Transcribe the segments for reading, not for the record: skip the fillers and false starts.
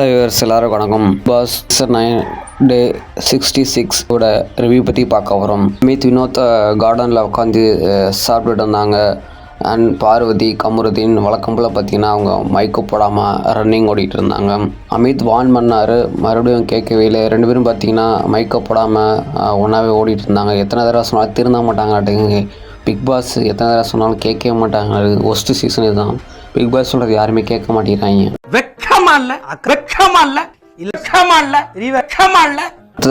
Viewers எல்லாரும் வணக்கம். Pass 9 டே 66 ஓட ரிவ்யூ பற்றி பார்க்க வரோம். அமித் வினோத் கார்டனில் உட்காந்து சாப்பிட்டுட்டு இருந்தாங்க. அண்ட் பார்வதி கமருதீன் வழக்கம் போல் பார்த்தீங்கன்னா அவங்க மைக்கு போடாமல் ரன்னிங் ஓடிட்டு இருந்தாங்க. அமித் வான் பண்ணார், மறுபடியும் கேட்கவே இல்லை. ரெண்டு பேரும் பார்த்தீங்கன்னா மைக்கை போடாமல் ஒன்றாவே ஓடிட்டு இருந்தாங்க. எத்தனை தடவை சொன்னாலும் திருந்த மாட்டாங்க. பிக் பாஸ் எத்தனை தடவை சொன்னாலும் கேட்கவே மாட்டாங்க. அது ஒஸ்ட்டு சீசன் இதுதான். பிக் பாஸ் சொல்கிறது யாருமே கேட்க மாட்டேங்கிறாங்க.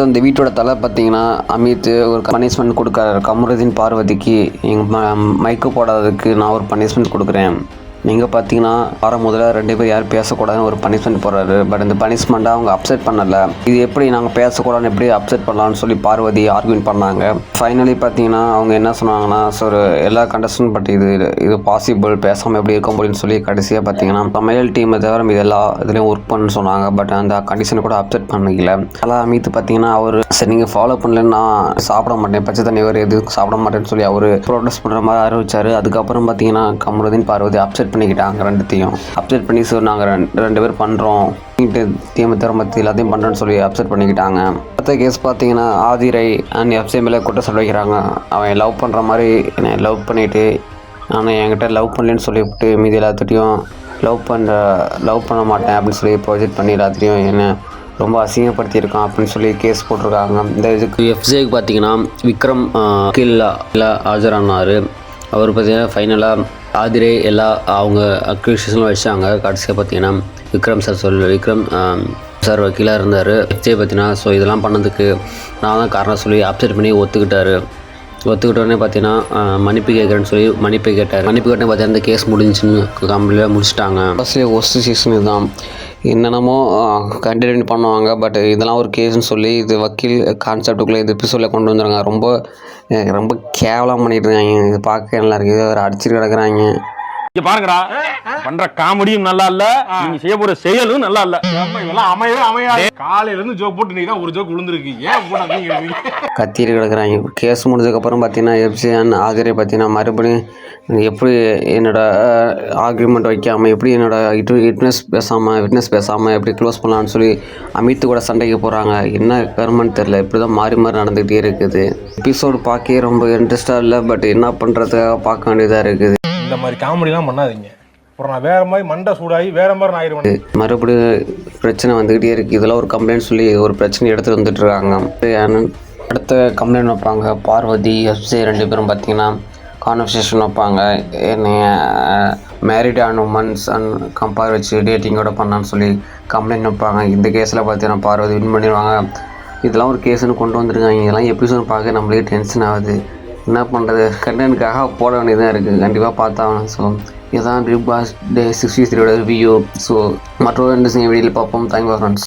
இந்த வீட்டோட தலை பார்த்தீங்கன்னா அமித் ஒரு பனிஷ்மெண்ட் கொடுக்குறாரு கமருதீன் பார்வதிக்கு. எங்கள் மைக்கு போடாததுக்கு நான் ஒரு பனிஷ்மெண்ட் கொடுக்குறேன். நீங்கள் பார்த்தீங்கன்னா வாரம் முதல்ல ரெண்டு பேர் யாரும் பேசக்கூடாதுன்னு ஒரு பனிஷ்மெண்ட் போடுறாரு. பட் இந்த பனிஷ்மெண்ட்டை அவங்க அப்செட் பண்ணலை. இது எப்படி நாங்கள் பேசக்கூடாதுன்னு எப்படி அப்செட் பண்ணலான்னு சொல்லி பார்வதி ஆர்கியூமெண்ட் பண்ணாங்க. ஃபைனலி பார்த்தீங்கன்னா அவங்க என்ன சொன்னாங்கன்னா, ஸோ எல்லா கண்டஸ்டன் பட் இது பாசிபிள், பேசாமல் எப்படி இருக்க முடியும்னு சொல்லி கடைசியாக பார்த்தீங்கன்னா சமையல் டீமை தவிர இது எல்லா இதுலேயும் ஒர்க் பண்ணு சொன்னாங்க. பட் அந்த கண்டிஷனை கூட அப்செட் பண்ணிக்கல. அதெல்லாம் அமித் பார்த்தீங்கன்னா அவர் சரி நீங்கள் ஃபாலோ பண்ணலன்னு நான் சாப்பிட மாட்டேன், பச்சை தண்ணி வேறு எதுவும் சாப்பிட மாட்டேன்னு சொல்லி அவர் ப்ரோட்டஸ்ட் பண்ணுற மாதிரி அறிவிச்சார். அதுக்கப்புறம் பார்த்தீங்கன்னா கமருதீன் பார்வதி அப்செட் பண்ணிக்கிட்டாங்க. ரெண்டுத்தையும் அப்செட் பண்ணி சார் நாங்கள் ரெண்டு பேர் பண்ணுறோம், தீமை திறமத்து எல்லாத்தையும் பண்ணுறேன்னு சொல்லி அப்செட் பண்ணிக்கிட்டாங்க. அடுத்த கேஸ் பார்த்தீங்கன்னா ஆதிரை அண்ட் எஃப்சி மேலே குற்றச்சாட்டு வைக்கிறாங்க. அவன் லவ் பண்ணுற மாதிரி என்னை லவ் பண்ணிவிட்டு ஆனால் என்கிட்ட லவ் பண்ணலன்னு சொல்லிவிட்டு மீதி எல்லாத்துட்டையும் லவ் பண்ண மாட்டேன் அப்படின்னு சொல்லி ப்ரொஜெக்ட் பண்ணி எல்லாத்துட்டையும் என்ன ரொம்ப அசிங்கப்படுத்தியிருக்கான் அப்படின்னு சொல்லி கேஸ் போட்டிருக்காங்க. இந்த இதுக்கு எஃப்சிக்கு பார்த்தீங்கன்னா விக்ரம் கீழே ஆஜரானார். அவர் பார்த்தீங்கன்னா ஃபைனலாக ஆதிரே எல்லா அவங்க அக்யூசேஷன்லாம் வச்சாங்க. கடைசியாக பார்த்தீங்கன்னா விக்ரம் சார் வக்கீலாக இருந்தார். எஃப்ஜே பார்த்தீங்கன்னா ஸோ இதெல்லாம் பண்ணதுக்கு நான் தான் காரணம் சொல்லி அப்செட் பண்ணி ஒத்துக்கிட்டோடனே பார்த்தீங்கன்னா மன்னிப்பு கேட்குறேன்னு சொல்லி மன்னிப்பு கேட்டார். மன்னிப்பு கேட்டேன் பார்த்தீங்கன்னா அந்த கேஸ் முடிஞ்சுன்னு கம்ப்ளீட்டாக முடிச்சிட்டாங்க. ஃபஸ்ட்லேயே ஒஸ்ட்டு சீசன் இதுதான். என்னென்னமோ கண்டினியூ பண்ணுவாங்க. பட் இதெல்லாம் ஒரு கேஸ்ன்னு சொல்லி இது வக்கீல் கான்செப்டுக்குள்ளே இது எபிசோடில் கொண்டு வந்துடுறாங்க. ரொம்ப கேவலம் பண்ணிட்டு இருக்காங்க. இது பார்க்க நல்லா இருக்குது. அவர் அடிச்சுட்டு கிடக்குறாங்க. இங்க பாருங்கடா, பண்ற காமெடியும் நல்லா இல்ல, நீங்க செய்ய போற செயலும் நல்லா இல்ல. காலையில இருந்து ஜோக் போட்டு நீ தான் ஒரு ஜோக் விழுந்திருக்கு. ஏன் போடாதீங்க கத்திட்டு கிடக்குறாங்க. கேஸ் முடிஞ்சதுக்கப்புறம் பார்த்தீங்கன்னா எஃப்சிஎன் ஆதிரை பார்த்தீங்கன்னா மறுபடியும் எப்படி என்னோட ஆர்கியூமெண்ட் வைக்காமல் எப்படி என்னோட விட்னஸ் பேசாமல் எப்படி க்ளோஸ் பண்ணலான்னு சொல்லி அமித் கூட சண்டைக்கு போகிறாங்க. என்ன கருமன்னு தெரில, இப்படி தான் மாறி நடந்துக்கிட்டே இருக்குது. எபிசோடு பார்க்கவே ரொம்ப இன்ட்ரெஸ்டாக இல்லை. பட் என்ன பண்ணுறதுக்காக பார்க்க வேண்டியதாக இருக்குது. இந்த மாதிரி காமெடிலாம் பண்ணாதீங்க, அப்புறம் நான் வேற மாதிரி மண்டை சூடாகி வேற மாதிரி நான் ஆயிடுவேன். மறுபடியும் பிரச்சனை வந்துக்கிட்டே இருக்குது. இதெல்லாம் ஒரு கம்ப்ளைண்ட் சொல்லி ஒரு பிரச்சனை எடுத்துகிட்டு வந்துட்டு இருக்காங்க. அடுத்த கம்ப்ளைண்ட் வைப்பாங்க பார்வதி எஃப்சி ரெண்டு பேரும் பார்த்தீங்கன்னா கான்வர்சேஷன் வைப்பாங்க. என்னைய மேரிடான உமன்ஸ் அண்ட் கம்பேர் வச்சு டேட்டிங்கோட பண்ணான்னு சொல்லி கம்ப்ளைண்ட் வைப்பாங்க. இந்த கேஸில் பார்த்தீங்கன்னா பார்வதி வின் பண்ணிடுவாங்க. இதெல்லாம் ஒரு கேஸுன்னு கொண்டு வந்துருக்காங்க. இதெல்லாம் எபிசோட் பார்க்க நம்மளே டென்ஷன் ஆகுது. என்ன பண்ணுறது, கண்டென்ட்காக போட வேண்டியதாக இருக்குது. கண்டிப்பாக பார்த்தாகணும். ஸோ இதுதான் பிக் பாஸ் டே 63 ரிவ்யூ. ஸோ மற்றொரு வீடியோவில் பார்ப்போம். Thank you friends.